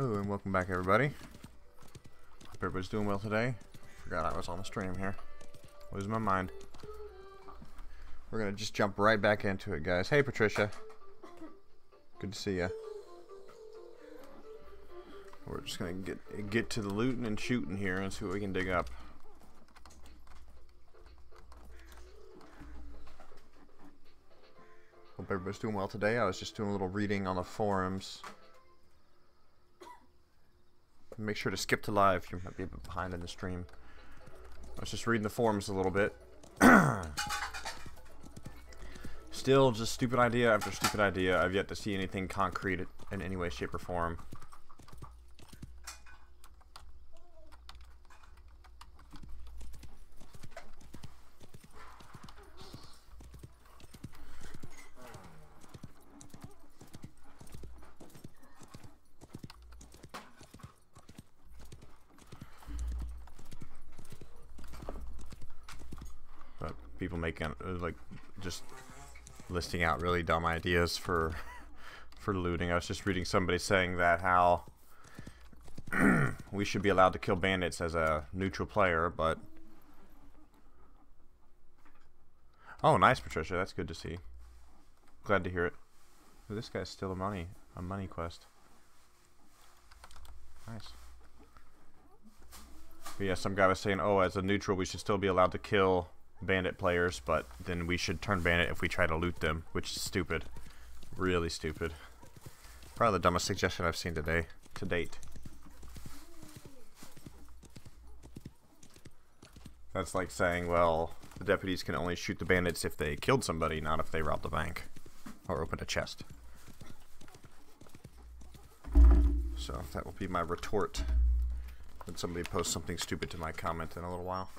Oh, and welcome back, everybody. Hope everybody's doing well today. Forgot I was on the stream here. Losing my mind. We're gonna just jump right back into it, guys. Hey, Patricia. Good to see ya. We're just gonna get to the looting and shooting here and see what we can dig up. Hope everybody's doing well today. I was just doing a little reading on the forums. Make sure to skip to live. You might be a bit behind in the stream. I was just reading the forums a little bit. Still just stupid idea after stupid idea. I've yet to see anything concrete in any way, shape, or form. But people making like just listing out really dumb ideas for looting. I was just reading somebody saying that how we should be allowed to kill bandits as a neutral player, but oh, nice, Patricia. That's good to see. Glad to hear it. Ooh, this guy's still a money quest. Nice. But yeah, some guy was saying, oh, as a neutral, we should still be allowed to kill bandit players, but then we should turn bandit if we try to loot them, which is stupid. Really stupid. Probably the dumbest suggestion I've seen today, to date. That's like saying, well, the deputies can only shoot the bandits if they killed somebody, not if they robbed a bank or opened a chest. So that will be my retort when somebody posts something stupid to my comment in a little while.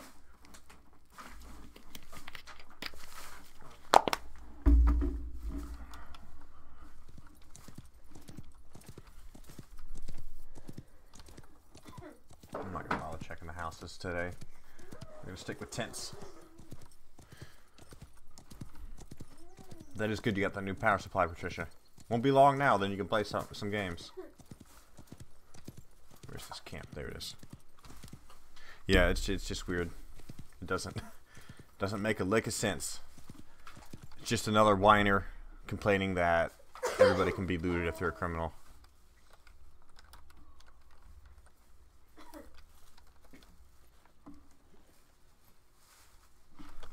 I'm not gonna bother checking the houses today. I'm gonna stick with tents. That is good. You got the new power supply, Patricia. Won't be long now. Then you can play some games. Where's this camp? There it is. Yeah, it's just weird. It doesn't make a lick of sense. It's just another whiner complaining that everybody can be looted if they're a criminal.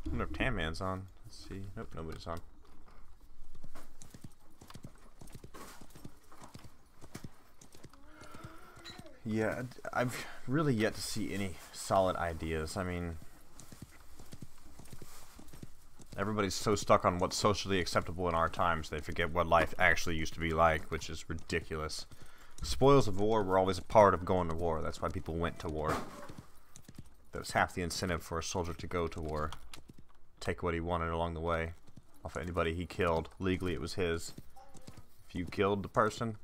I wonder if Tan Man's on. Let's see. Nope, nobody's on. Yeah, I've really yet to see any solid ideas. I mean, everybody's so stuck on what's socially acceptable in our times, they forget what life actually used to be like, which is ridiculous. Spoils of war were always a part of going to war. That's why people went to war. That was half the incentive for a soldier to go to war. Take what he wanted along the way. Off of anybody he killed. Legally, it was his. If you killed the person,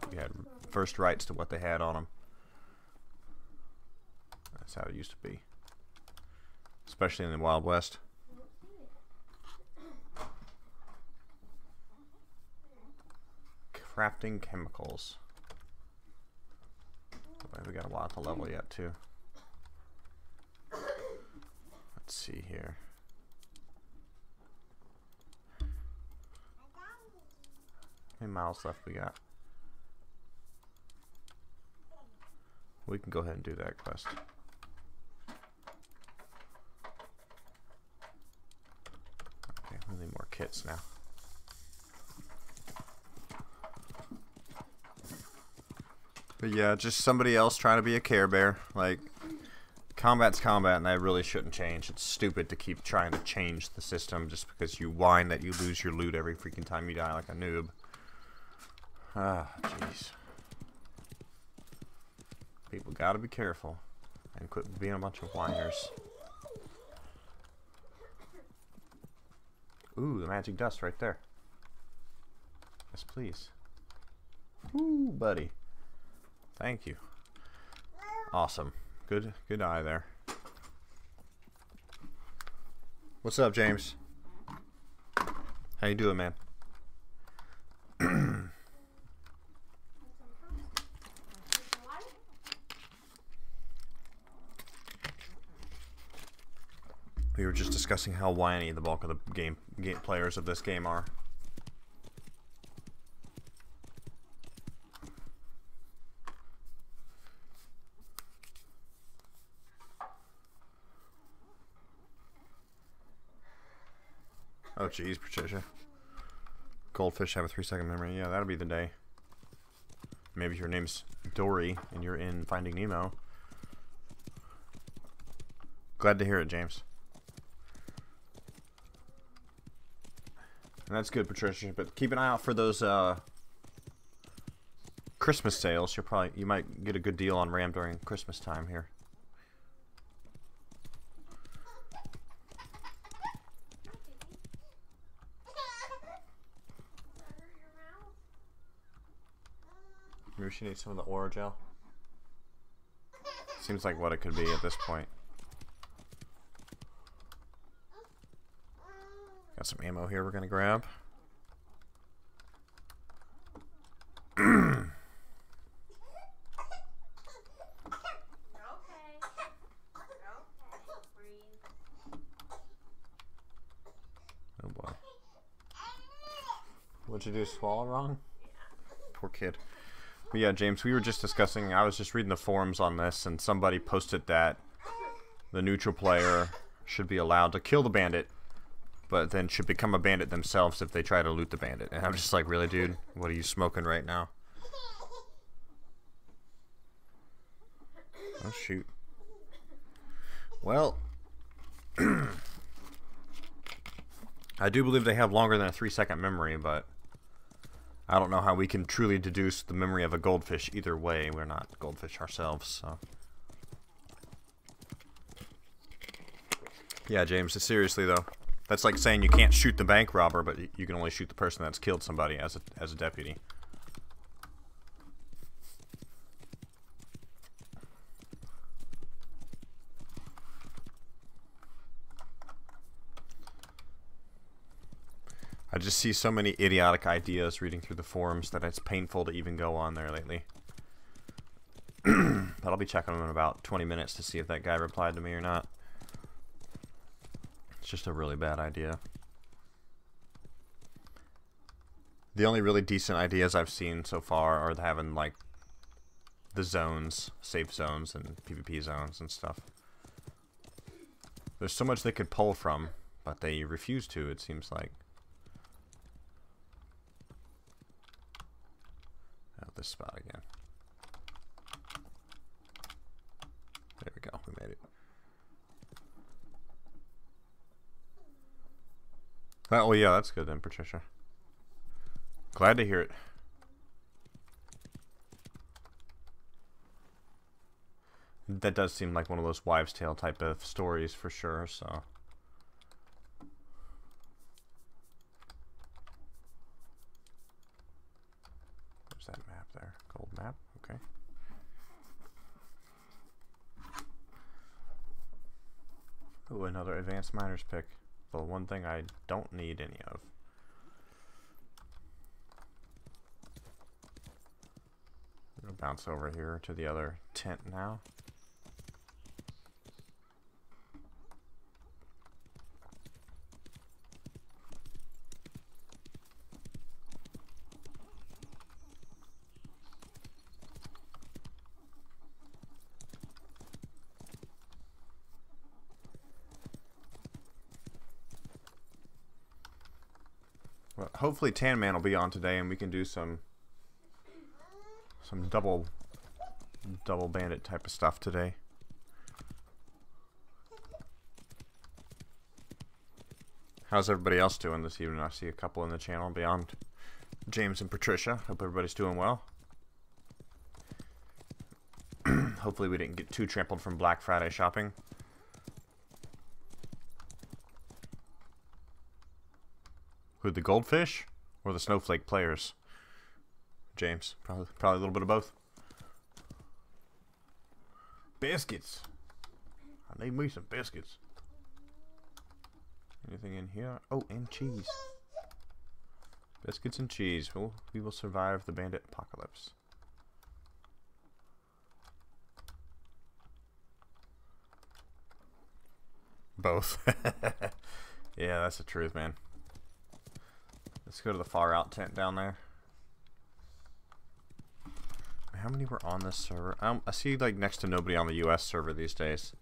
you had first rights to what they had on them. That's how it used to be. Especially in the Wild West. Crafting chemicals. We got a while to level yet, too. Let's see here. How many miles left we got? We can go ahead and do that quest. Okay, we need more kits now. But yeah, just somebody else trying to be a Care Bear. Like, combat's combat, and that really shouldn't change. It's stupid to keep trying to change the system just because you whine that you lose your loot every freaking time you die like a noob. Ah, jeez. People gotta be careful and quit being a bunch of whiners. Ooh, the magic dust right there. Yes, please. Ooh, buddy. Thank you. Awesome. Good eye there. What's up, James? How you doing, man? We were just discussing how whiny the bulk of the game players of this game are. Oh geez, Patricia. Goldfish have a 3-second memory. Yeah, that'll be the day. Maybe your name's Dory and you're in Finding Nemo. Glad to hear it, James. And that's good, Patricia. But keep an eye out for those Christmas sales. You might get a good deal on RAM during Christmas time here. Maybe she needs some of the Oragel. Seems like what it could be at this point. Got some ammo here we're gonna grab. Oh boy. What'd you do, swallow wrong? Poor kid. But yeah, James, we were just discussing, I was just reading the forums on this, and somebody posted that the neutral player should be allowed to kill the bandit, but then should become a bandit themselves if they try to loot the bandit. And I'm just like, really, dude? What are you smoking right now? Oh, shoot. Well, I do believe they have longer than a 3-second memory, but I don't know how we can truly deduce the memory of a goldfish either way. We're not goldfish ourselves, so. Yeah, James, seriously though. That's like saying you can't shoot the bank robber, but you can only shoot the person that's killed somebody as a deputy. I just see so many idiotic ideas reading through the forums that it's painful to even go on there lately. But I'll be checking them in about 20 minutes to see if that guy replied to me or not. It's just a really bad idea. The only really decent ideas I've seen so far are having like the zones, safe zones and PvP zones and stuff. There's so much they could pull from, but they refuse to, it seems like. Oh, this spot again. There we go, we made it. Oh yeah, that's good then, Patricia. Glad to hear it. That does seem like one of those wives' tale type of stories for sure, so. There's that map there. Gold map, okay. Ooh, another advanced miners pick. The one thing I don't need any of. I'm gonna bounce over here to the other tent now. Well, hopefully Tan Man will be on today and we can do some double bandit type of stuff today. How's everybody else doing this evening? I see a couple in the channel beyond James and Patricia. Hope everybody's doing well. Hopefully we didn't get too trampled from Black Friday shopping. Who, the goldfish or the snowflake players? James, probably a little bit of both. Biscuits. I need me some biscuits. Anything in here? Oh, and cheese. Biscuits and cheese. We will survive the bandit apocalypse. Both. Yeah, that's the truth, man. Let's go to the far out tent down there. How many were on this server? I see like next to nobody on the US server these days.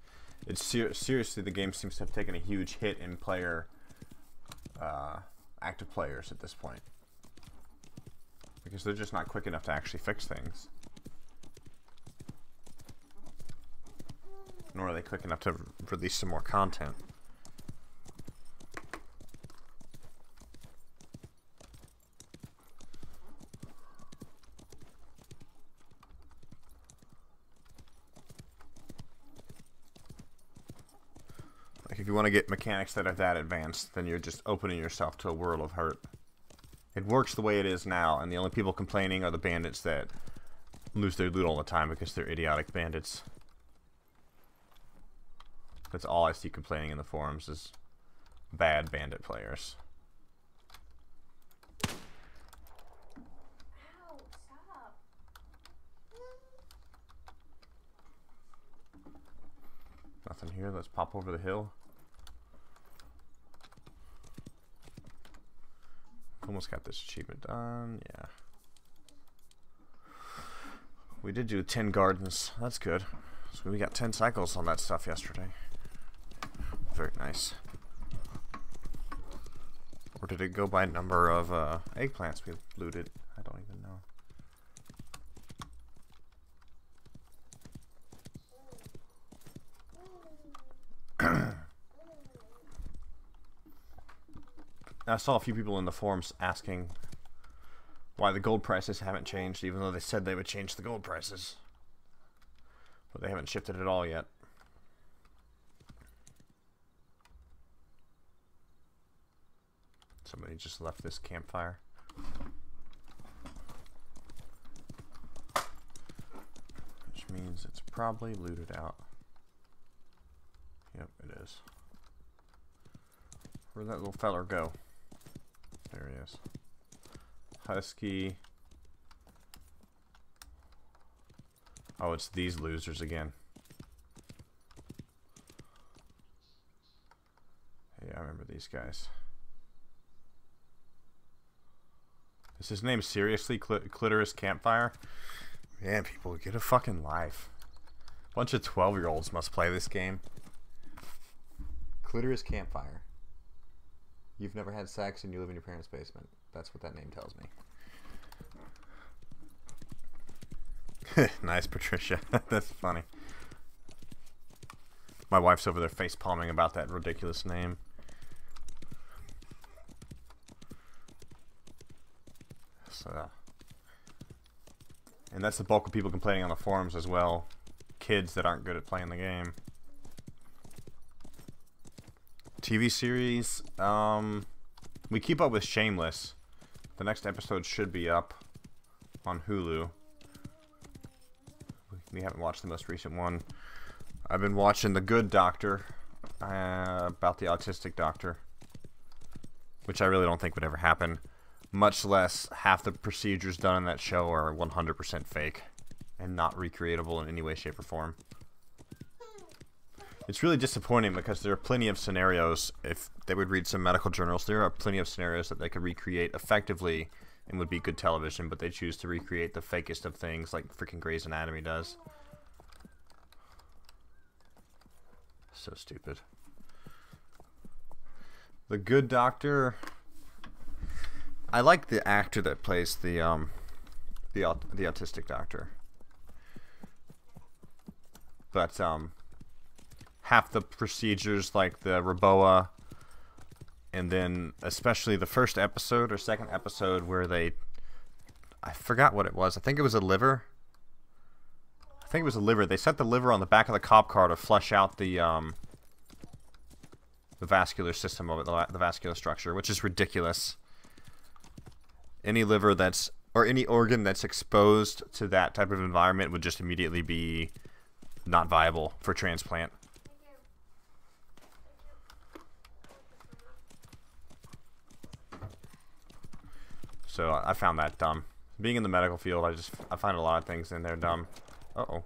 It's seriously, the game seems to have taken a huge hit in player active players at this point, because they're just not quick enough to actually fix things, nor are they quick enough to release some more content. If you want to get mechanics that are that advanced, then you're just opening yourself to a world of hurt. It works the way it is now, and the only people complaining are the bandits that lose their loot all the time because they're idiotic bandits. That's all I see complaining in the forums, is bad bandit players. Ow, stop. Nothing here. Let's pop over the hill. Almost got this achievement done. Yeah. We did do 10 gardens. That's good. So we got 10 cycles on that stuff yesterday. Very nice. Or did it go by number of eggplants we looted? I don't even know. I saw a few people in the forums asking why the gold prices haven't changed, even though they said they would change the gold prices. But they haven't shifted at all yet. Somebody just left this campfire. Which means it's probably looted out. Yep, it is. Where'd that little feller go? There he is. Husky. Oh, it's these losers again. Yeah, I remember these guys. Is his name seriously Clitoris Campfire? Man, people, get a fucking life. Bunch of 12-year-olds must play this game. Clitoris Campfire. You've never had sex and you live in your parents' basement. That's what that name tells me. Nice, Patricia. That's funny. My wife's over there face palming about that ridiculous name. So, and that's the bulk of people complaining on the forums as well. Kids that aren't good at playing the game. TV series, we keep up with Shameless. The next episode should be up on Hulu. We haven't watched the most recent one. I've been watching The Good Doctor, about the autistic doctor, which I really don't think would ever happen. Much less half the procedures done in that show are 100% fake and not recreatable in any way, shape, or form. It's really disappointing because there are plenty of scenarios, if they would read some medical journals, there are plenty of scenarios that they could recreate effectively and would be good television, but they choose to recreate the fakest of things like freaking Grey's Anatomy does. So stupid. The Good Doctor. I like the actor that plays the autistic doctor. But half the procedures, like the Reboa, and then especially the first episode or second episode where they, I forgot what it was. I think it was a liver. They set the liver on the back of the cop car to flush out the vascular system of it, the vascular structure, which is ridiculous. Any liver that's, or any organ that's exposed to that type of environment would just immediately be not viable for transplant. So I found that dumb. Being in the medical field, I find a lot of things in there dumb. Uh-oh.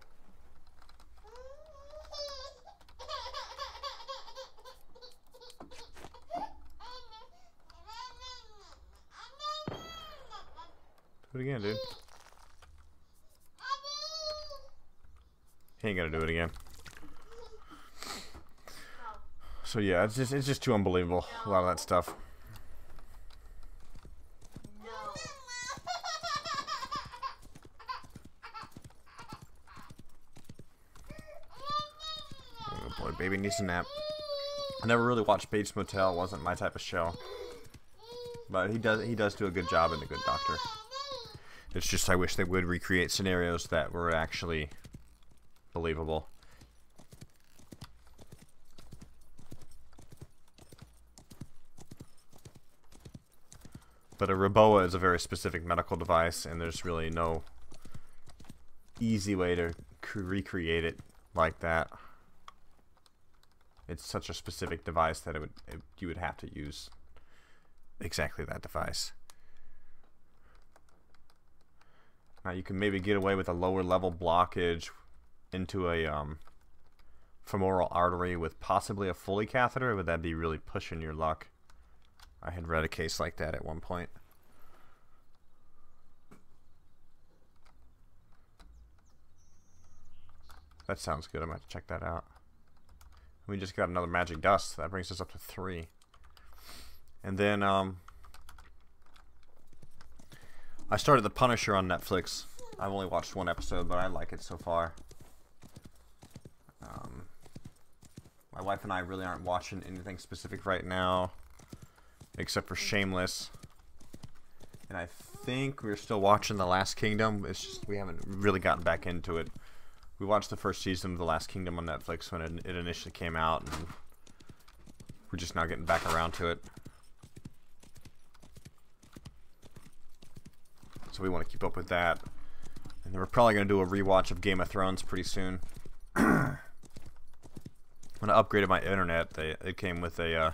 Do it again, dude. He ain't gonna do it again. So yeah, it's just too unbelievable. A lot of that stuff. Oh boy, baby needs a nap. I never really watched Bates Motel. It wasn't my type of show. But he does do a good job in The Good Doctor. It's just I wish they would recreate scenarios that were actually believable. But a Roboa is a very specific medical device, and there's really no easy way to recreate it like that. It's such a specific device that you would have to use exactly that device. Now you can maybe get away with a lower level blockage into a femoral artery with possibly a Foley catheter, but that'd be really pushing your luck. I had read a case like that at one point. That sounds good. I might check that out. We just got another magic dust. That brings us up to 3. And then I started The Punisher on Netflix. I've only watched 1 episode, but I like it so far. My wife and I really aren't watching anything specific right now, except for Shameless. And I think we're still watching The Last Kingdom. It's just we haven't really gotten back into it. We watched the first season of The Last Kingdom on Netflix when it initially came out, and we're just now getting back around to it. So we want to keep up with that. And then we're probably going to do a rewatch of Game of Thrones pretty soon. When I upgraded my internet, it came with a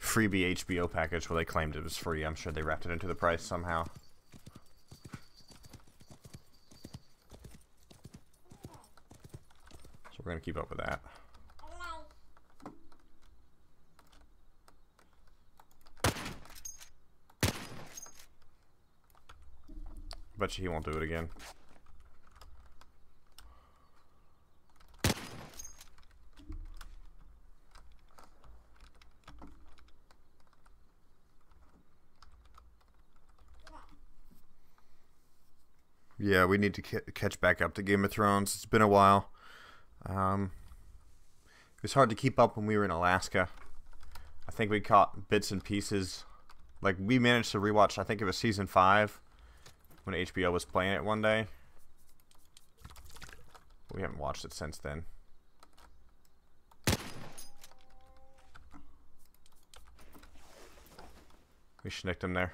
freebie HBO package where they claimed it was free. I'm sure they wrapped it into the price somehow. So we're going to keep up with that. I bet you he won't do it again. Yeah, we need to catch back up to Game of Thrones. It's been a while. It was hard to keep up when we were in Alaska. I think we caught bits and pieces. Like, we managed to rewatch, I think it was season 5 when HBO was playing it one day. We haven't watched it since then. We schnicked him there.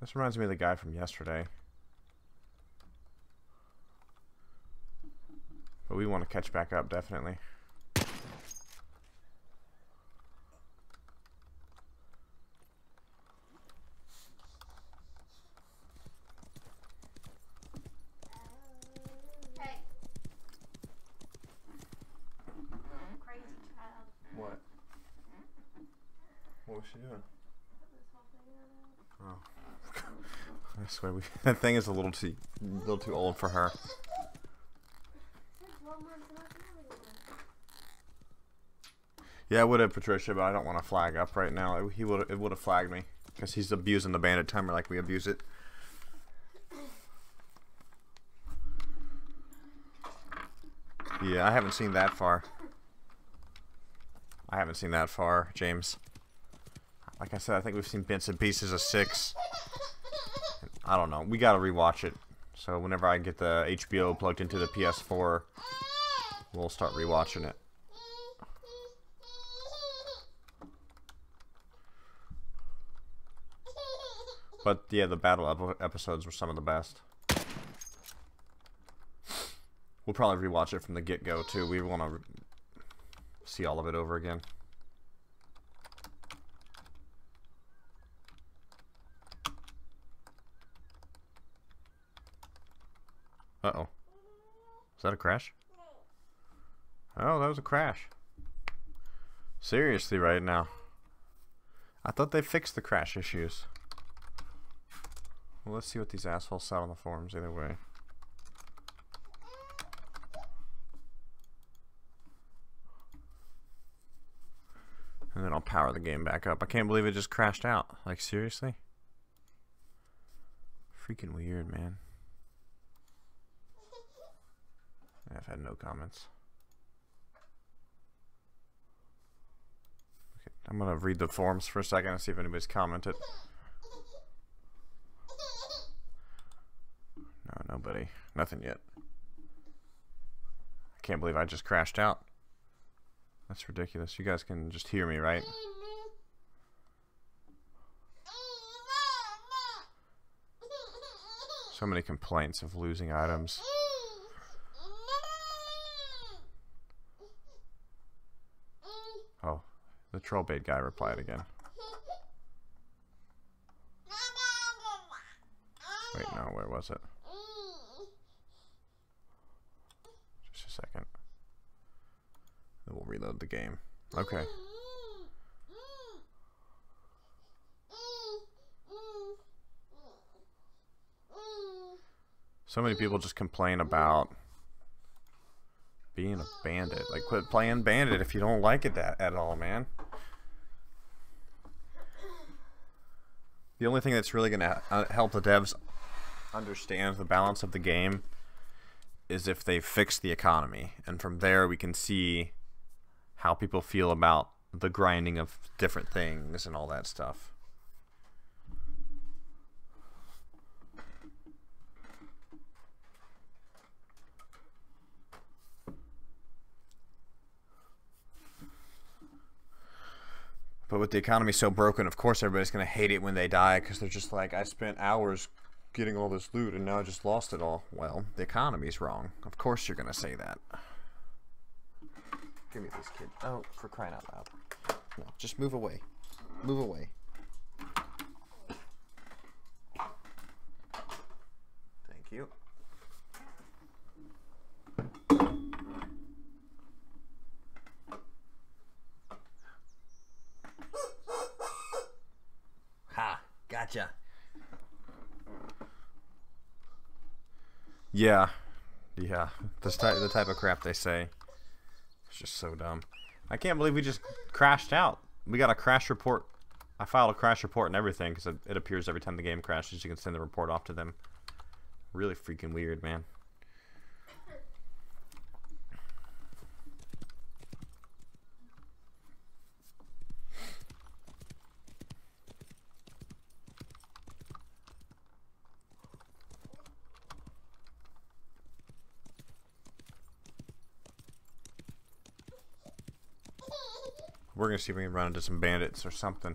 This reminds me of the guy from yesterday. But we want to catch back up, definitely. Hey. Crazy child. What? What was she doing? Oh. I swear that thing is a little too old for her. Yeah, I would have, Patricia, but I don't want to flag up right now. It would have flagged me because he's abusing the bandit timer like we abuse it. Yeah, I haven't seen that far. I haven't seen that far, James. Like I said, I think we've seen bits and pieces of 6. I don't know. We gotta rewatch it. So whenever I get the HBO plugged into the PS4, we'll start rewatching it. But yeah, the battle episodes were some of the best. We'll probably rewatch it from the get-go too. We want to see all of it over again. Uh-oh. Is that a crash? Oh, that was a crash. Seriously right now. I thought they fixed the crash issues. Well, let's see what these assholes said on the forums either way. And then I'll power the game back up. I can't believe it just crashed out. Like, seriously? Freaking weird, man. I've had no comments. Okay, I'm gonna read the forums for a second and see if anybody's commented. No, nobody. Nothing yet. I can't believe I just crashed out. That's ridiculous. You guys can just hear me, right? So many complaints of losing items. Oh, the troll bait guy replied again. Wait, no, where was it? Just a second. Then we'll reload the game. Okay. So many people just complain about being a bandit. Like, quit playing bandit if you don't like it at all, man. The only thing that's really going to help the devs understand the balance of the game is if they fix the economy. And from there we can see how people feel about the grinding of different things and all that stuff. But with the economy so broken, of course everybody's going to hate it when they die, because they're just like, I spent hours getting all this loot and now I just lost it all. Well, the economy's wrong. Of course you're going to say that. Give me this, kid. Oh, for crying out loud. No, just move away. Move away. Thank you. Ha! Gotcha. Yeah. Yeah. The type of crap they say. It's just so dumb. I can't believe we just crashed out. We got a crash report. I filed a crash report and everything because it appears every time the game crashes. You can send the report off to them. Really freaking weird, man. We're gonna see if we can run into some bandits or something.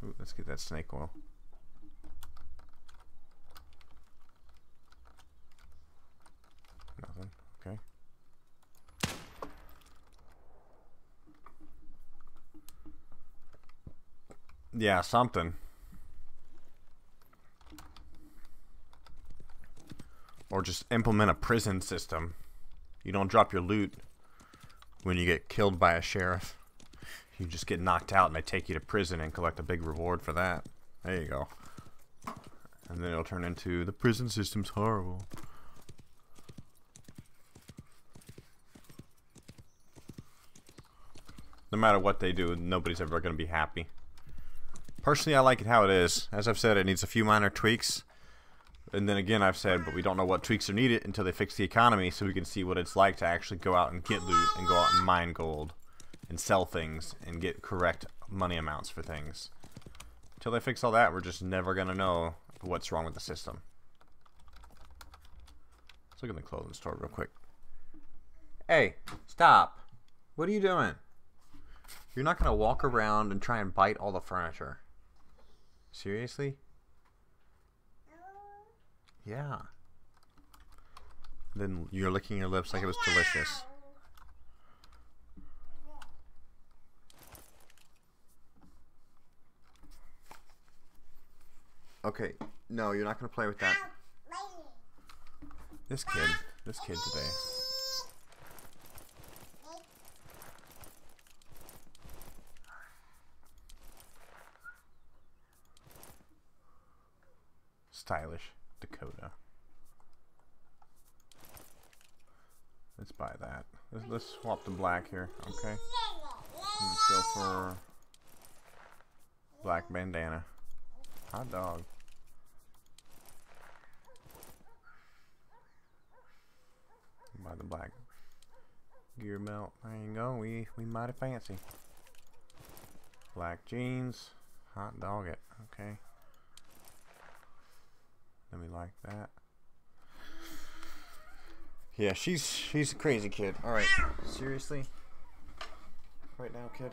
Ooh, let's get that snake oil. Nothing. Okay. Yeah, something. Or just implement a prison system. You don't drop your loot when you get killed by a sheriff. You just get knocked out and they take you to prison and collect a big reward for that. There you go. And then it'll turn into the prison system's horrible. No matter what they do, nobody's ever going to be happy. Personally, I like it how it is. As I've said, it needs a few minor tweaks. And then again, I've said, but we don't know what tweaks are needed until they fix the economy, so we can see what it's like to actually go out and get loot and go out and mine gold and sell things and get correct money amounts for things. Until they fix all that, we're just never going to know what's wrong with the system. Let's look at the clothing store real quick. Hey, stop. What are you doing? You're not going to walk around and try and bite all the furniture. Seriously? Yeah. Then you're licking your lips like it was delicious. Okay. No, you're not going to play with that. This kid today. Stylish Dakota. Let's buy that. Let's swap to black here, okay? Let's go for black bandana. Hot dog. Buy the black gear belt. There you go. We mighty fancy. Black jeans. Hot dog it. Okay. Let me like that. Yeah, she's a crazy kid. All right, seriously. Right now, kid.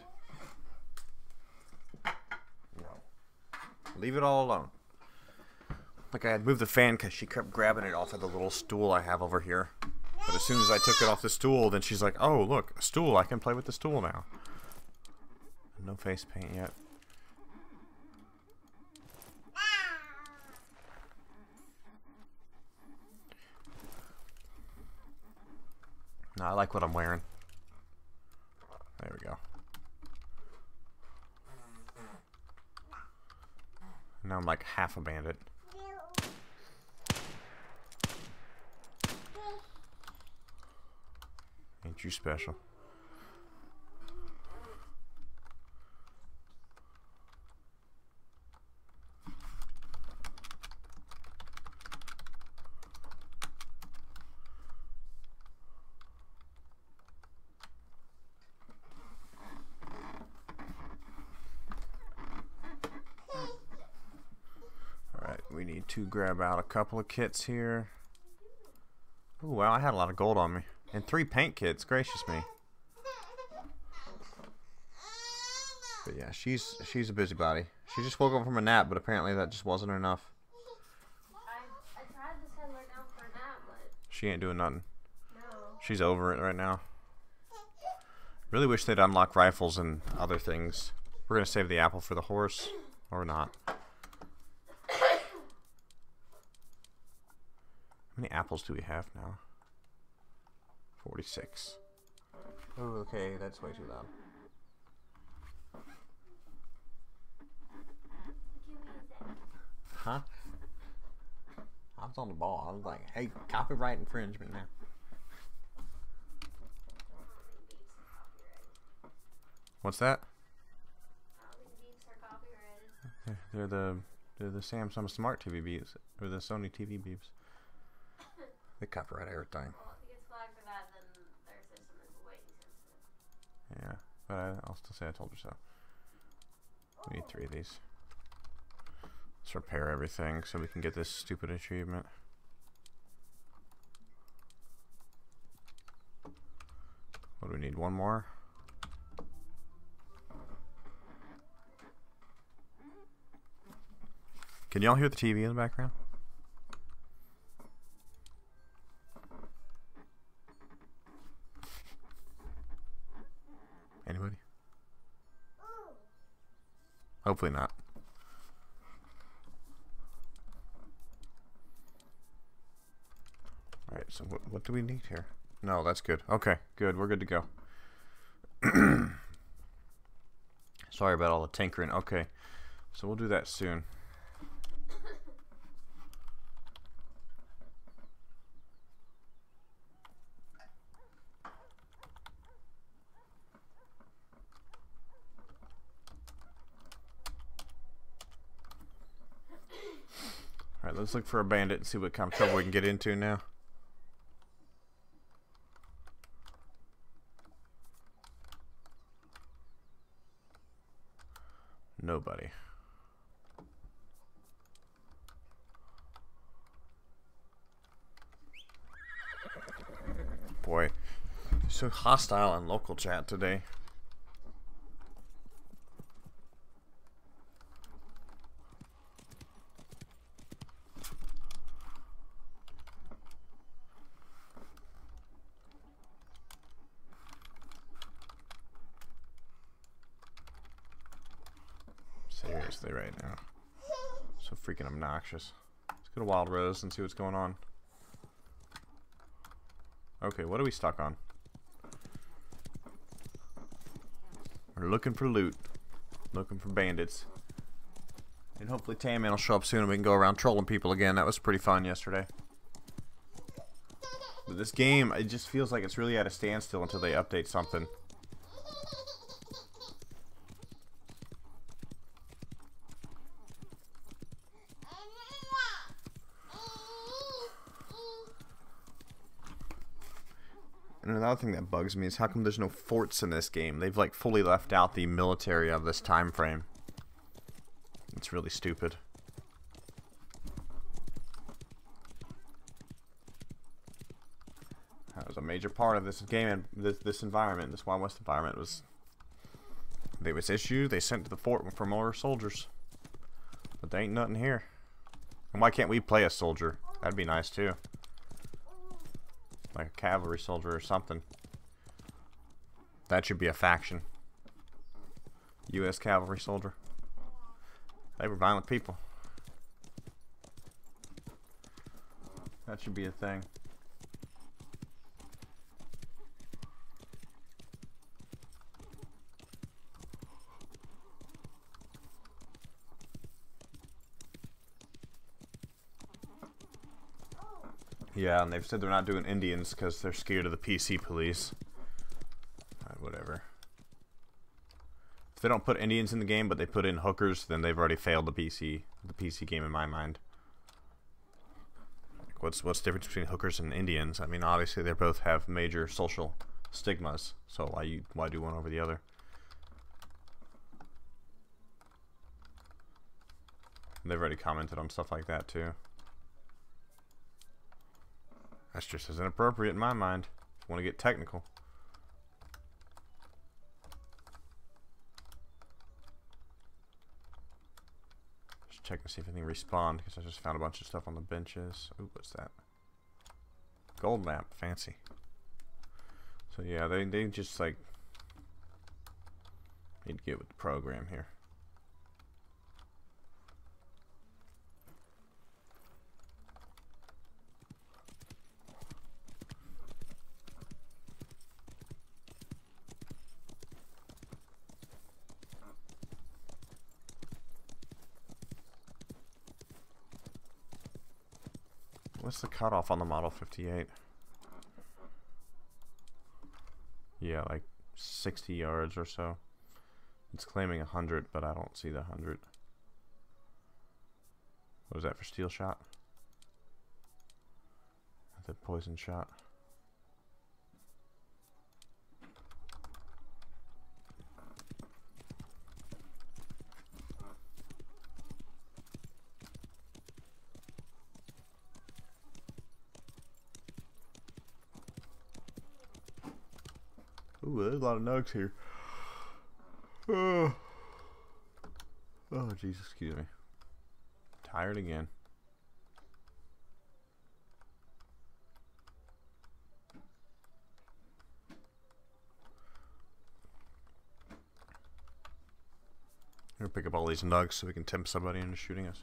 No. Leave it all alone. Like, I had moved the fan because she kept grabbing it off of the little stool I have over here. But as soon as I took it off the stool, then she's like, oh, look, a stool. I can play with the stool now. No face paint yet. No, I like what I'm wearing. There we go. Now I'm like half a bandit. Ain't you special? Alright, we need to grab out a couple of kits here. Oh wow, I had a lot of gold on me. And 3 paint kits, gracious me. But yeah, she's a busybody. She just woke up from a nap, but apparently that just wasn't enough. I tried to send her down for a nap, but She ain't doing nothing. no. She's over it right now. Really wish they'd unlock rifles and other things. We're gonna save the apple for the horse, or not. How many apples do we have now? 46. Oh, okay, that's way too loud. Huh? I was on the ball. I was like, hey, copyright infringement now. What's that? They're the Samsung Smart TV beeps, or the Sony TV beeps. They copyright everything. Well, if it gets flagged for that, then their system is way too sensitive. Yeah, but I'll still say I told her so. We need 3 of these. Let's repair everything so we can get this stupid achievement. What do we need? 1 more? Can y'all hear the TV in the background? Anybody? Hopefully not. Alright, so what do we need here? No, that's good. Okay, good. We're good to go. Sorry about all the tinkering. Okay, so we'll do that soon. Alright, let's look for a bandit and see what kind of trouble we can get into now. Nobody. Boy, so hostile in local chat today. Seriously, right now. So freaking obnoxious. Let's go to Wild Rose and see what's going on. Okay, what are we stuck on? We're looking for loot. Looking for bandits. And hopefully Tan Man will show up soon and we can go around trolling people again. That was pretty fun yesterday. But this game, it just feels like it's really at a standstill until they update something. And another thing that bugs me is how come there's no forts in this game? They've like fully left out the military of this time frame. It's really stupid. That was a major part of this game and this environment, this Wild West environment was. They was issued. They sent to the fort for more soldiers, but there ain't nothing here. And why can't we play a soldier? That'd be nice too. Like a cavalry soldier or something. That should be a faction. U.S. cavalry soldier. They were violent people. That should be a thing. Yeah, and they've said they're not doing Indians because they're scared of the PC police. Whatever. If they don't put Indians in the game, but they put in hookers, then they've already failed the PC game in my mind. Like, what's the difference between hookers and Indians? I mean, obviously they both have major social stigmas, so why do one over the other? And they've already commented on stuff like that too. That's just as inappropriate in my mind. If you want to get technical. Just check and see if anything respawned, because I just found a bunch of stuff on the benches. Ooh, what's that? Gold map, fancy. So yeah, they just like need to get with the program here. What's the cutoff on the Model 58? Yeah, like 60 yards or so. It's claiming 100, but I don't see the 100. What is that for steel shot? The poison shot. Ooh, there's a lot of nugs here. Oh, Jesus, excuse me. Tired again. We're gonna pick up all these nugs so we can tempt somebody into shooting us.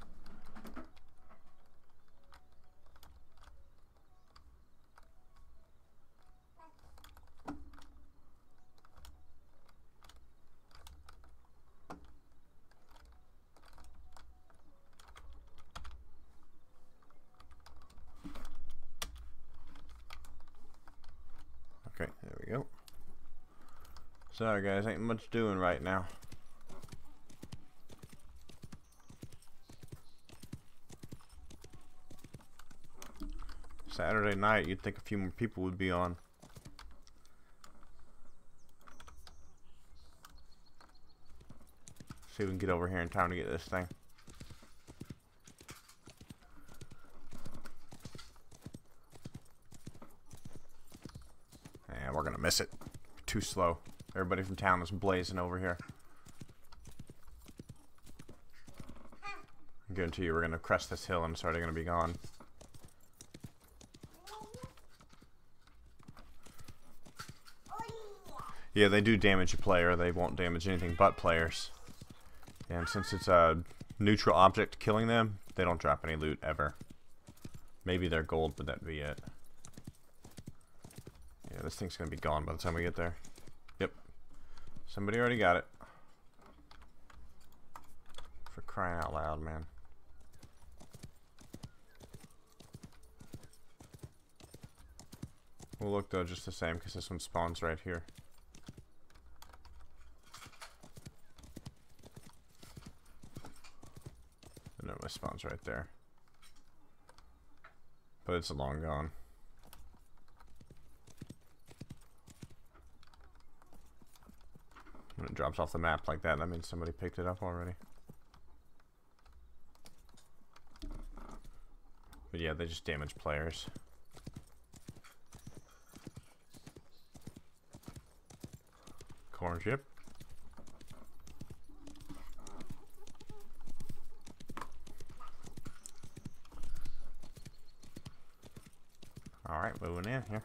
Okay, there we go. Sorry guys, ain't much doing right now. Saturday night, you'd think a few more people would be on. See if we can get over here in time to get this thing. Yeah, we're gonna miss it. Too slow. Everybody from town is blazing over here. I guarantee you we're gonna crest this hill and it's already gonna be gone. Yeah, they do damage a player. They won't damage anything but players. And since it's a neutral object killing them, they don't drop any loot ever. Maybe they're gold, but that'd be it. Yeah, this thing's gonna be gone by the time we get there. Yep. Somebody already got it. For crying out loud, man. We'll look though just the same because this one spawns right here. And it spawns right there. But it's long gone. When it drops off the map like that, that means somebody picked it up already. But yeah, they just damage players. Corn chip. Alright, moving in here.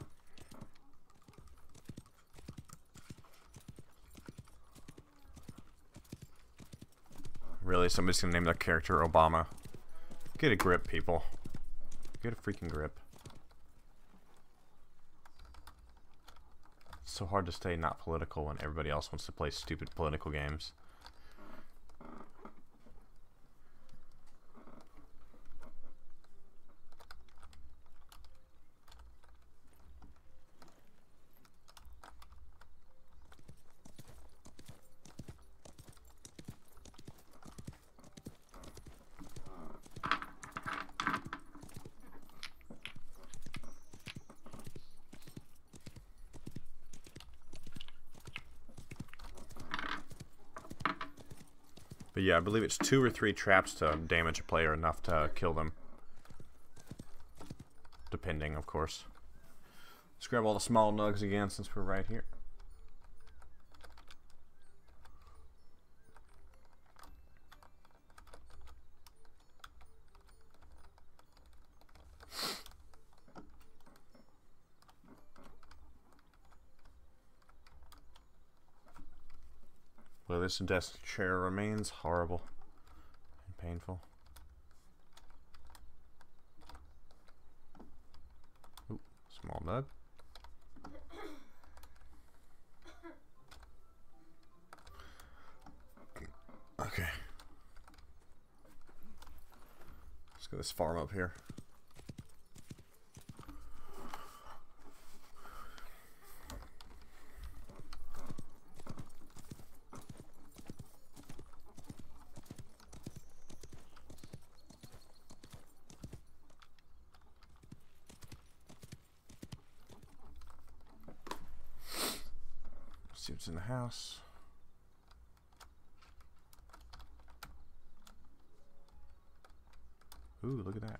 Really, somebody's gonna name their character Obama. Get a grip, people. Get a freaking grip. It's so hard to stay not political when everybody else wants to play stupid political games. But yeah, I believe it's 2 or 3 traps to damage a player enough to kill them. Depending, of course. Let's grab all the small nugs again since we're right here. Well, this desk chair remains horrible and painful. Ooh, small nug. Okay. Let's get this farm up here. See what's in the house. Ooh, look at that.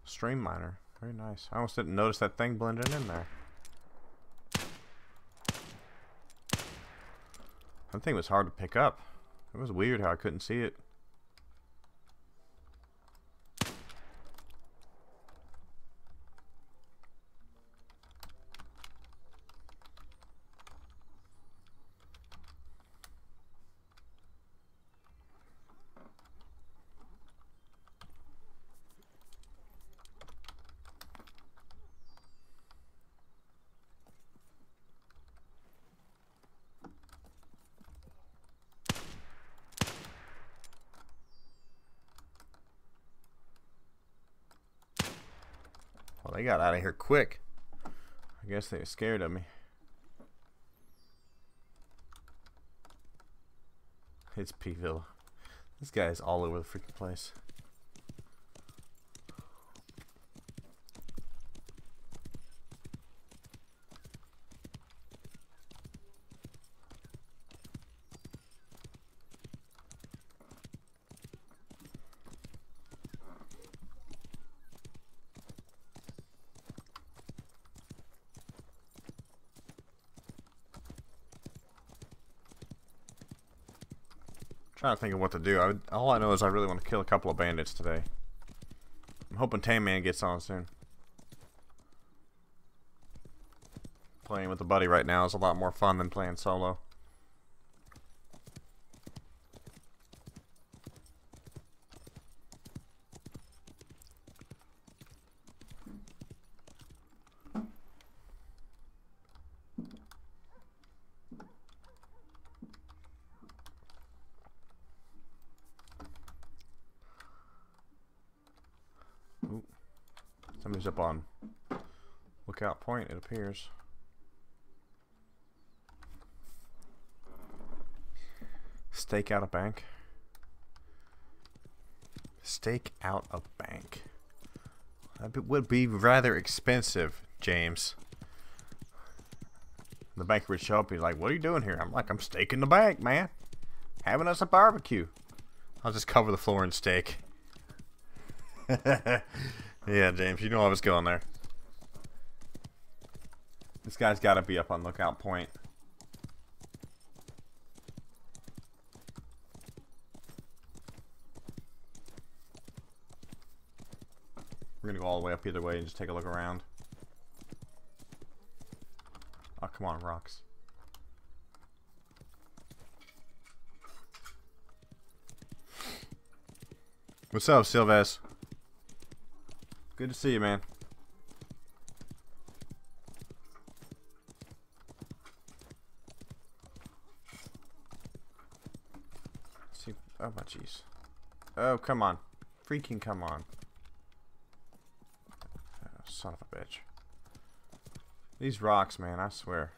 Stream miner. Very nice. I almost didn't notice that thing blending in there. That thing was hard to pick up. It was weird how I couldn't see it. Well, they got out of here quick. I guess they were scared of me. It's P-Villa. This guy is all over the freaking place. Trying to think of what to do. All I know is I really want to kill a couple of bandits today. I'm hoping Tan Man gets on soon. Playing with a buddy right now is a lot more fun than playing solo. Somebody's up on lookout point, it appears. Stake out a bank. Stake out a bank. That would be rather expensive, James. The banker would show up, he's like, what are you doing here? I'm like, I'm staking the bank, man. Having us a barbecue. I'll just cover the floor in steak. Yeah, James, you know I was going there. This guy's got to be up on lookout point. We're going to go all the way up either way and just take a look around. Oh, come on, rocks. What's up, Silvez? Good to see you, man. Let's see. Oh, my jeez. Oh, come on. Freaking come on. Oh, son of a bitch. These rocks, man, I swear.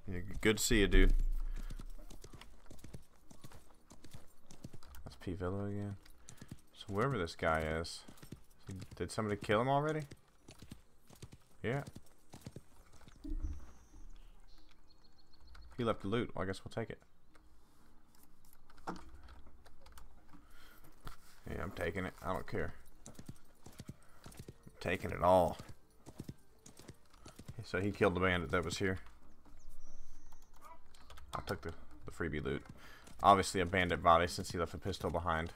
Yeah, good to see you, dude. That's P Villa again. So whoever this guy is, did somebody kill him already? Yeah. He left the loot. Well, I guess we'll take it. Yeah, I'm taking it. I don't care. I'm taking it all. So he killed the bandit that was here. I took the freebie loot. Obviously a bandit body since he left a pistol behind.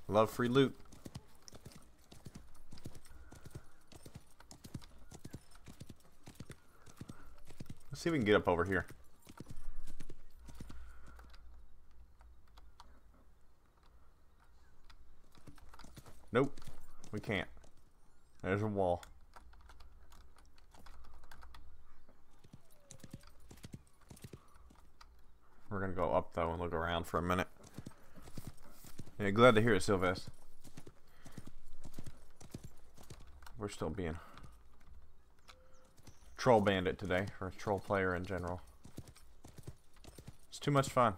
Love free loot. Let's see if we can get up over here. Nope, we can't. There's a wall. We're gonna go up though and look around for a minute. Yeah, glad to hear it, Sylvester. We're still being troll bandit today, or troll player in general. It's too much fun.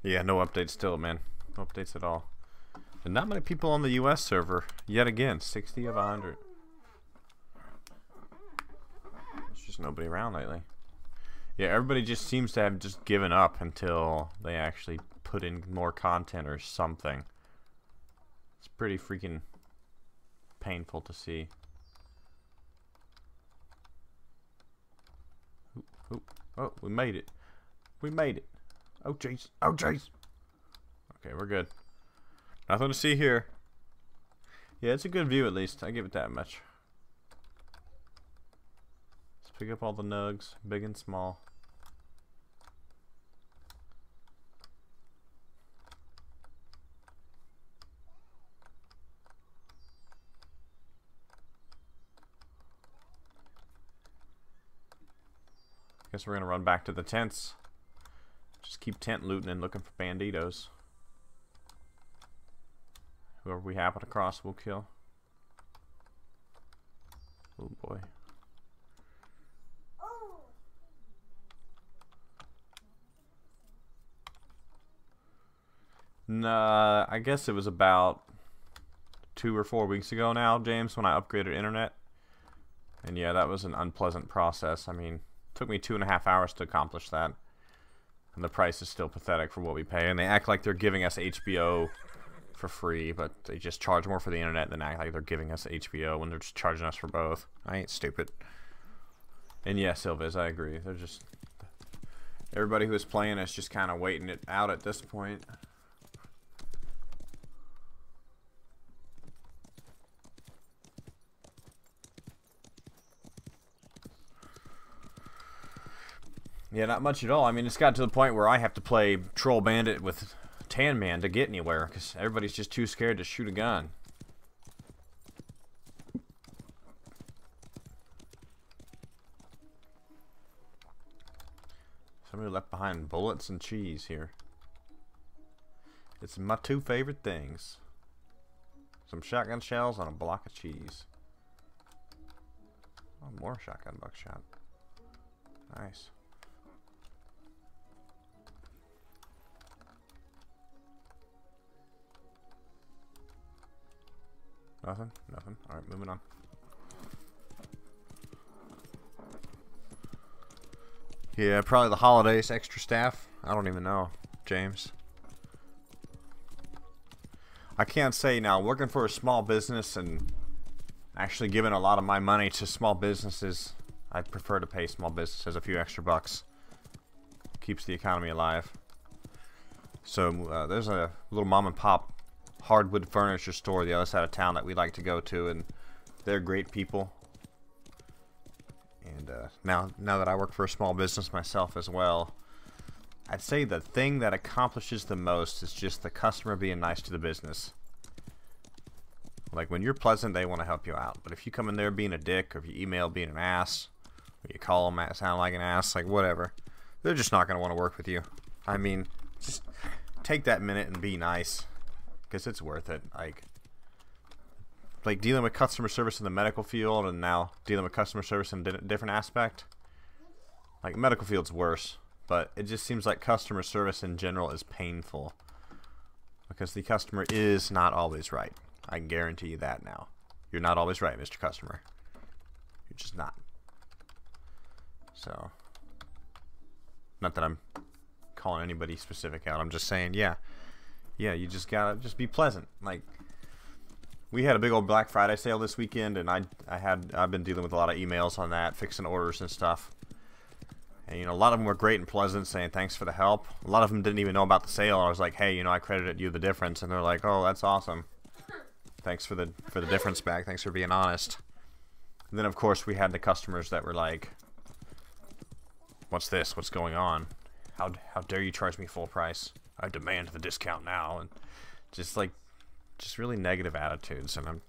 Yeah, no updates still, man. No updates at all. And not many people on the US server. Yet again, 60 of 100. There's just nobody around lately. Yeah, everybody just seems to have just given up until they actually put in more content or something. It's pretty freaking painful to see. Oh, we made it. We made it. Oh, jeez. Oh, jeez. Okay, we're good. Nothing to see here. Yeah, it's a good view at least. I give it that much. Let's pick up all the nugs, big and small. Guess we're gonna run back to the tents. Just keep tent looting and looking for banditos. Whoever we happen to cross, we'll kill. Oh boy. Nah, I guess it was about 2 or 4 weeks ago now, James, when I upgraded internet. And yeah, that was an unpleasant process. I mean, it took me 2.5 hours to accomplish that. And the price is still pathetic for what we pay. And they act like they're giving us HBO for free, but they just charge more for the internet than act like they're giving us HBO when they're just charging us for both. I ain't stupid. And yes, Silviz, I agree. They're just... Everybody who is playing is just kind of waiting it out at this point. Yeah, not much at all. I mean, it's got to the point where I have to play Troll Bandit with Tan Man to get anywhere, because everybody's just too scared to shoot a gun. Somebody left behind bullets and cheese here. It's my two favorite things. Some shotgun shells on a block of cheese. Oh, more shotgun buckshot. Nice. Nothing? Nothing. Alright, moving on. Yeah, probably the holidays, extra staff. I don't even know, James. I can't say now, working for a small business and actually giving a lot of my money to small businesses, I prefer to pay small businesses a few extra bucks. Keeps the economy alive. So there's a little mom and pop hardwood furniture store the other side of town that we like to go to, and they're great people. And now that I work for a small business myself as well, I'd say the thing that accomplishes the most is just the customer being nice to the business. Like, when you're pleasant, they want to help you out. But if you come in there being a dick, or if you email being an ass, or you call them sound like an ass, like whatever, they're just not going to want to work with you. I mean, just take that minute and be nice, because it's worth it. Like dealing with customer service in the medical field, and now dealing with customer service in a different aspect. Like, medical field's worse, but it just seems like customer service in general is painful, because the customer is not always right. I can guarantee you that now. You're not always right, Mr. Customer. You're just not. So, not that I'm calling anybody specific out. I'm just saying, yeah, you just gotta just be pleasant. Like, we had a big old Black Friday sale this weekend, and I've been dealing with a lot of emails on that, fixing orders and stuff. And, you know, a lot of them were great and pleasant, saying thanks for the help. A lot of them didn't even know about the sale. I was like, hey, you know, I credited you the difference, and they're like, oh, that's awesome. Thanks for the difference back. Thanks for being honest. And then, of course, we had the customers that were like, what's this? What's going on? How dare you charge me full price? I demand the discount now. And just really negative attitudes, and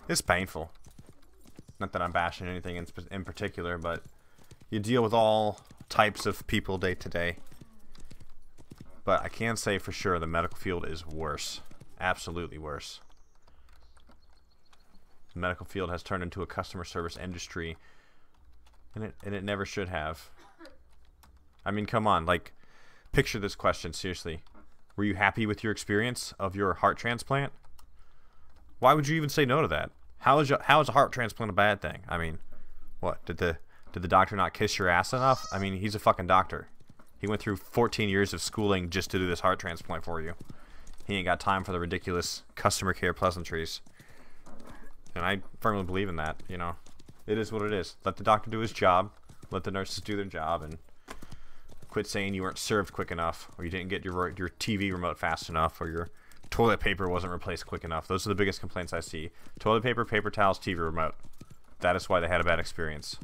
it's painful. Not that I'm bashing anything in particular, but you deal with all types of people day to day. But I can say for sure the medical field is worse. Absolutely worse. The medical field has turned into a customer service industry, and it never should have. I mean, come on, like, picture this question seriously. Were you happy with your experience of your heart transplant? Why would you even say no to that? How is a heart transplant a bad thing? I mean, what, did the doctor not kiss your ass enough? I mean, he's a fucking doctor. He went through 14 years of schooling just to do this heart transplant for you. He ain't got time for the ridiculous customer care pleasantries. And I firmly believe in that, you know. It is what it is. Let the doctor do his job. Let the nurses do their job, and quit saying you weren't served quick enough, or you didn't get your TV remote fast enough, or your toilet paper wasn't replaced quick enough. Those are the biggest complaints I see. Toilet paper, paper towels, TV remote. That is why they had a bad experience.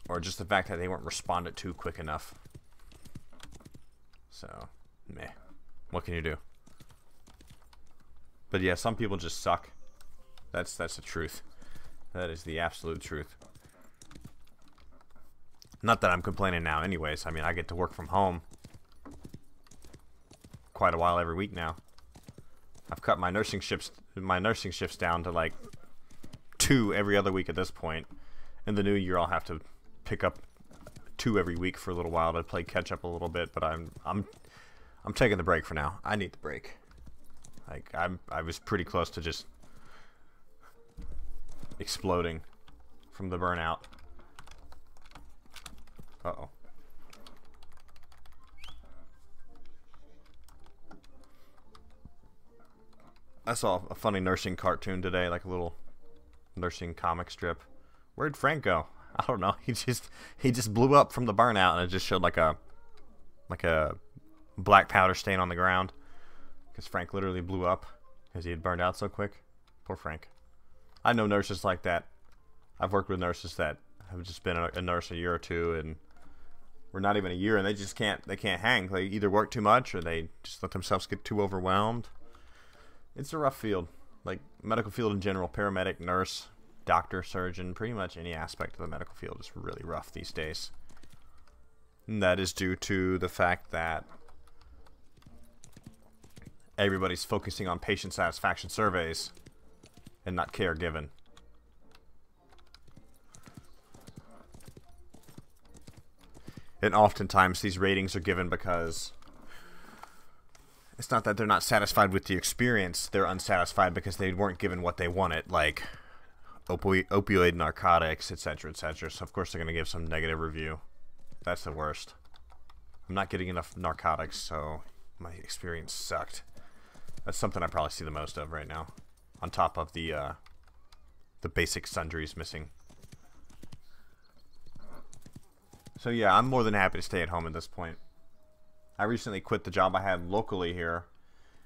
Or just the fact that they weren't responded to quick enough. So, meh. What can you do? But yeah, some people just suck. That's the truth. That is the absolute truth. Not that I'm complaining now anyways. I mean, I get to work from home quite a while every week now. I've cut my nursing shifts down to like 2 every other week at this point. In the new year, I'll have to pick up 2 every week for a little while to play catch up a little bit, but I'm taking the break for now. I need the break. Like, I was pretty close to just exploding from the burnout. Uh-oh. I saw a funny nursing cartoon today, like a little nursing comic strip. Where'd Frank go? I don't know. He just blew up from the burnout, and it just showed like a black powder stain on the ground because Frank literally blew up because he had burned out so quick. Poor Frank. I know nurses like that. I've worked with nurses that have just been a nurse a year or two, and we're not even a year, and they just can't hang. They either work too much or they just let themselves get too overwhelmed. It's a rough field, like medical field in general. Paramedic, nurse, doctor, surgeon, pretty much any aspect of the medical field is really rough these days. And that is due to the fact that everybody's focusing on patient satisfaction surveys and not care given. And oftentimes these ratings are given because it's not that they're not satisfied with the experience, they're unsatisfied because they weren't given what they wanted, like opioid narcotics, etc., etc. So of course they're going to give some negative review. That's the worst. I'm not getting enough narcotics, so my experience sucked. That's something I probably see the most of right now, on top of the basic sundries missing. So yeah, I'm more than happy to stay at home at this point. I recently quit the job I had locally here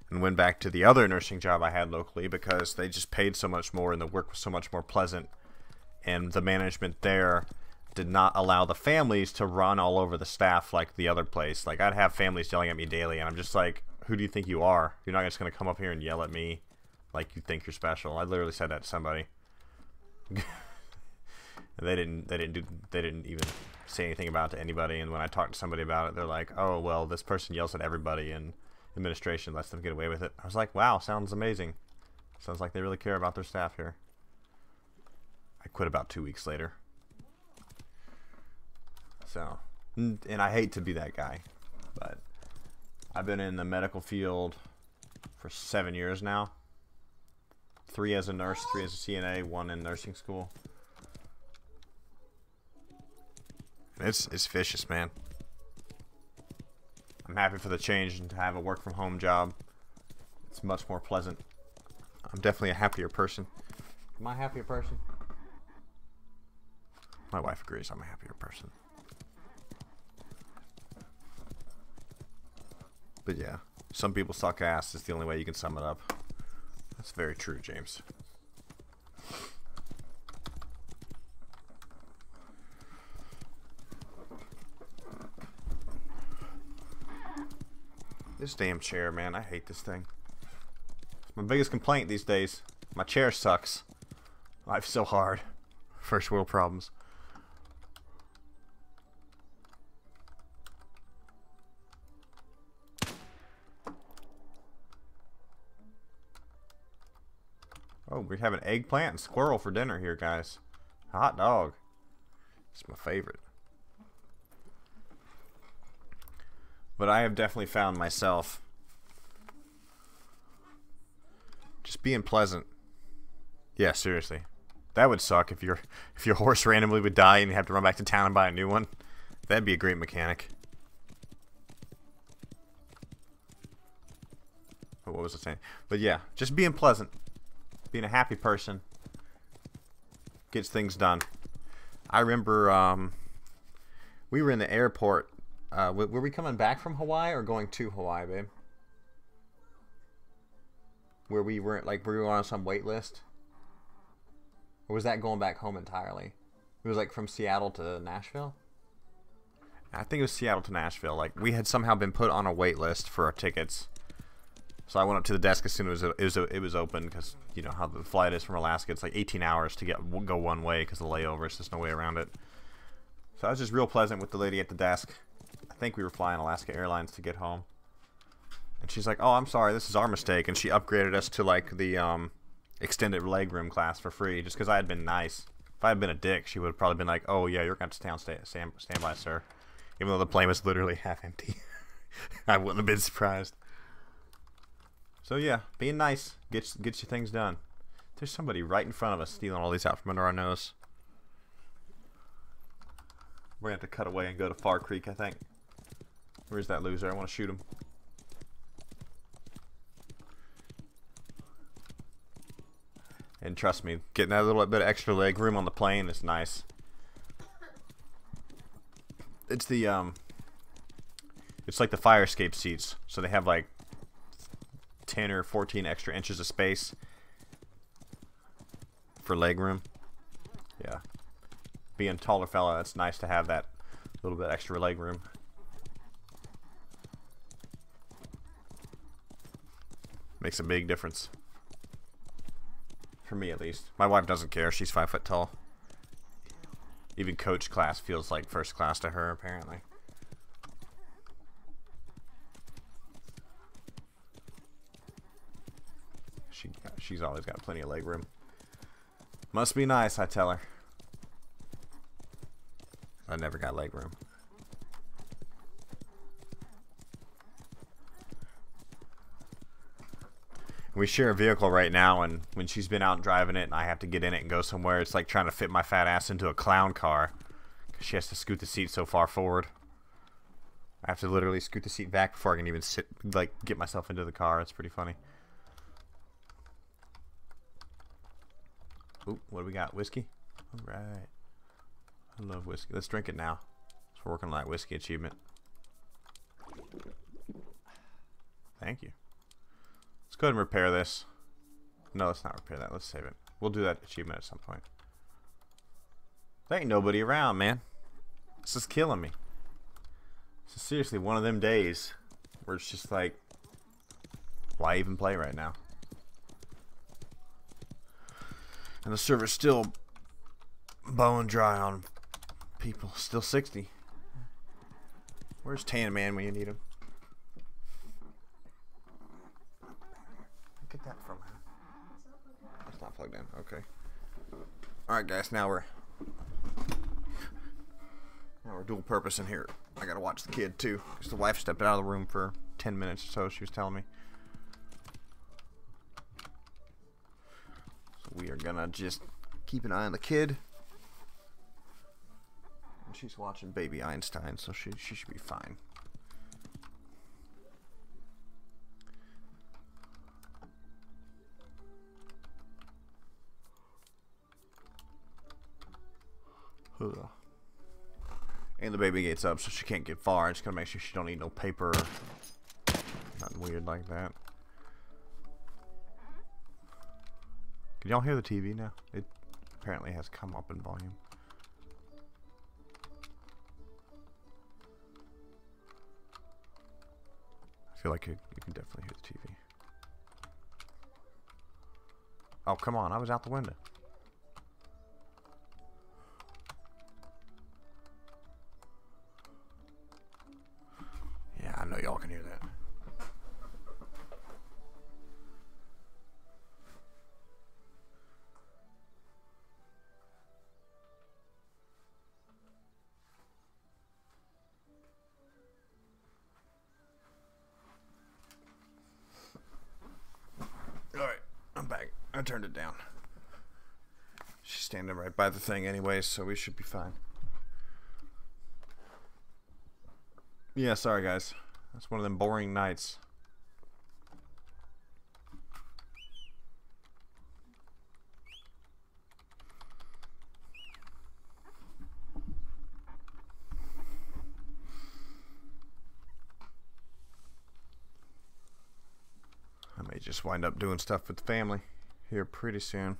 and went back to the other nursing job I had locally because they just paid so much more and the work was so much more pleasant, and the management there did not allow the families to run all over the staff like the other place. Like, I'd have families yelling at me daily, and I'm just like, who do you think you are? You're not just going to come up here and yell at me like you think you're special. I literally said that to somebody. And they didn't even say anything about it to anybody, and when I talked to somebody about it, they're like, oh, well, this person yells at everybody and administration lets them get away with it. I was like, wow, sounds amazing. Sounds like they really care about their staff here. I quit about 2 weeks later. So, and I hate to be that guy, but I've been in the medical field for 7 years now. 3 as a nurse, 3 as a CNA, 1 in nursing school. It's vicious, man. I'm happy for the change and to have a work from home job. It's much more pleasant. I'm definitely a happier person. Am I a happier person? My wife agrees I'm a happier person. But yeah, some people suck ass is the only way you can sum it up. That's very true, James. This damn chair, man. I hate this thing. It's my biggest complaint these days. My chair sucks. Life's so hard. First world problems. Oh, we're having eggplant and squirrel for dinner here, guys. A hot dog. It's my favorite. But I have definitely found myself just being pleasant. Yeah, seriously. That would suck if your horse randomly would die and you have to run back to town and buy a new one. That'd be a great mechanic. But what was I saying? But yeah, just being pleasant. Being a happy person gets things done. I remember we were in the airport. Were we coming back from Hawaii or going to Hawaii, babe? Where we weren't, like, we were on some wait list? Or was that going back home entirely? It was like from Seattle to Nashville? I think it was Seattle to Nashville. Like, we had somehow been put on a wait list for our tickets. So I went up to the desk as soon as it was open, because you know how the flight is from Alaska. It's like 18 hours to go one way because of the layovers. There's no way around it. So I was just real pleasant with the lady at the desk. I think we were flying Alaska Airlines to get home. And she's like, oh, I'm sorry, this is our mistake. And she upgraded us to like the extended legroom class for free just because I had been nice. If I had been a dick, she would have probably been like, oh, yeah, you're going to have to stand by, sir. Even though the plane was literally half empty. I wouldn't have been surprised. So, yeah, being nice gets you things done. There's somebody right in front of us stealing all these out from under our nose. We're going to have to cut away and go to Far Creek, I think. Where's that loser? I want to shoot him. And trust me, getting that little bit of extra leg room on the plane is nice. It's the it's like the fire escape seats, so they have like 10 or 14 extra inches of space for leg room. Yeah, being a taller fella, it's nice to have that little bit extra leg room. Makes a big difference. For me, at least. My wife doesn't care. She's 5 foot tall. Even coach class feels like first class to her, apparently. She's always got plenty of leg room. Must be nice, I tell her. I never got leg room. We share a vehicle right now, and when she's been out driving it and I have to get in it and go somewhere, it's like trying to fit my fat ass into a clown car. She has to scoot the seat so far forward. I have to literally scoot the seat back before I can even sit, like, get myself into the car. It's pretty funny. Ooh, what do we got? Whiskey? Alright. I love whiskey. Let's drink it now. So we're working on that whiskey achievement. Thank you. Let's go ahead and repair this. No, let's not repair that. Let's save it. We'll do that achievement at some point. There ain't nobody around, man. This is killing me. This is seriously one of them days where it's just like, why even play right now? And the server's still bone dry on people. Still 60. Where's Tan Man when you need him? Get that from her. It's not plugged in. Okay. Alright guys, now we're dual purpose in here. I gotta watch the kid too, because the wife stepped out of the room for 10 minutes or so, she was telling me. So we are gonna just keep an eye on the kid. And she's watching Baby Einstein, so she should be fine. Ugh. And the baby gate's up, so she can't get far. I just gotta make sure she don't need no paper or nothing weird like that. Can y'all hear the TV now? It apparently has come up in volume. I feel like you can definitely hear the TV. Oh, come on. I was out the window. I know y'all can hear that. Alright, I'm back. I turned it down. She's standing right by the thing anyway, so we should be fine. Yeah, sorry guys. That's one of them boring nights. I may just wind up doing stuff with the family here pretty soon.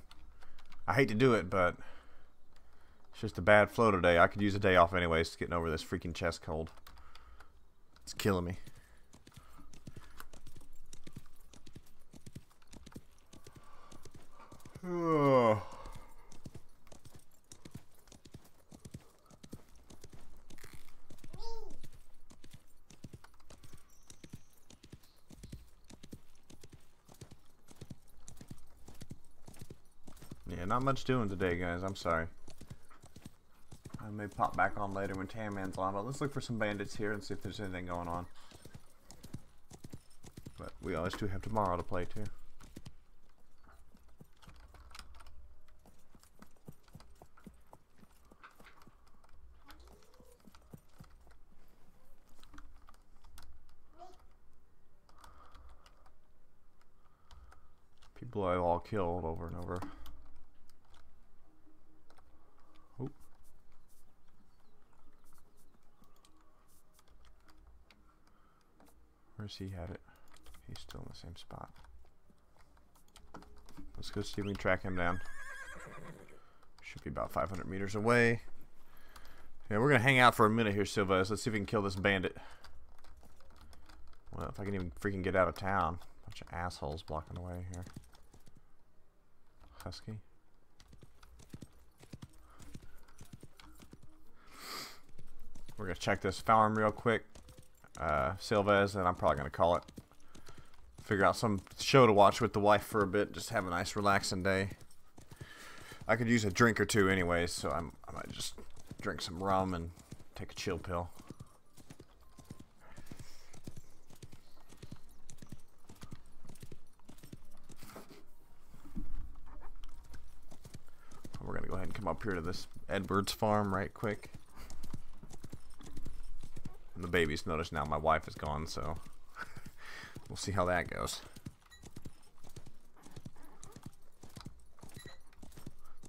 I hate to do it, but it's just a bad flow today. I could use a day off anyways to getting over this freaking chest cold. It's killing me. Oh. Yeah, not much doing today, guys. I'm sorry. I may pop back on later when Tan Man's on, but let's look for some bandits here and see if there's anything going on. But we always do have tomorrow to play too. People I've all killed over and over. Where's he at it? He's still in the same spot. Let's go see if we can track him down. Should be about 500 meters away. Yeah, we're gonna hang out for a minute here, Silvez. Let's see if we can kill this bandit. Well, if I can even freaking get out of town. Bunch of assholes blocking the way here. Husky. We're gonna check this farm real quick, Silvez, and I'm probably gonna call it. Figure out some show to watch with the wife for a bit. Just have a nice relaxing day. I could use a drink or two anyways, so I might just drink some rum and take a chill pill. We're gonna go ahead and come up here to this Edwards farm right quick. And the babies notice now my wife is gone, so we'll see how that goes.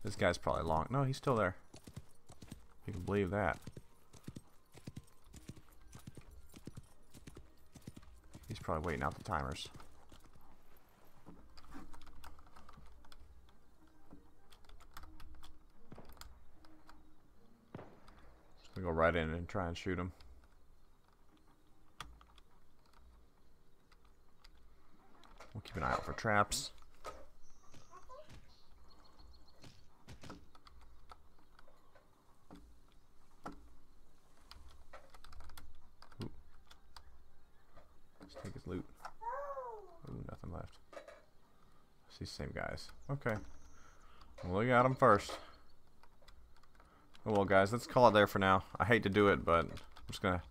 This guy's probably long. No, he's still there. You can believe that. He's probably waiting out the timers. Just gonna go right in and try and shoot him. We'll keep an eye out for traps. Ooh. Let's take his loot. Ooh, nothing left. It's these same guys. Okay. We'll look at them first. Oh, well, guys, let's call it there for now. I hate to do it, but I'm just gonna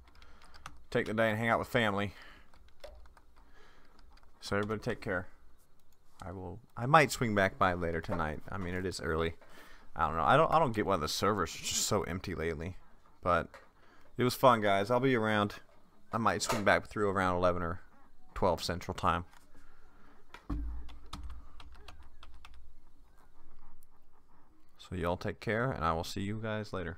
take the day and hang out with family. So everybody take care. I might swing back by later tonight. I mean, it is early. I don't know. I don't get why the servers are just so empty lately. But it was fun, guys. I'll be around. I might swing back through around 11 or 12 Central Time. So y'all take care, and I will see you guys later.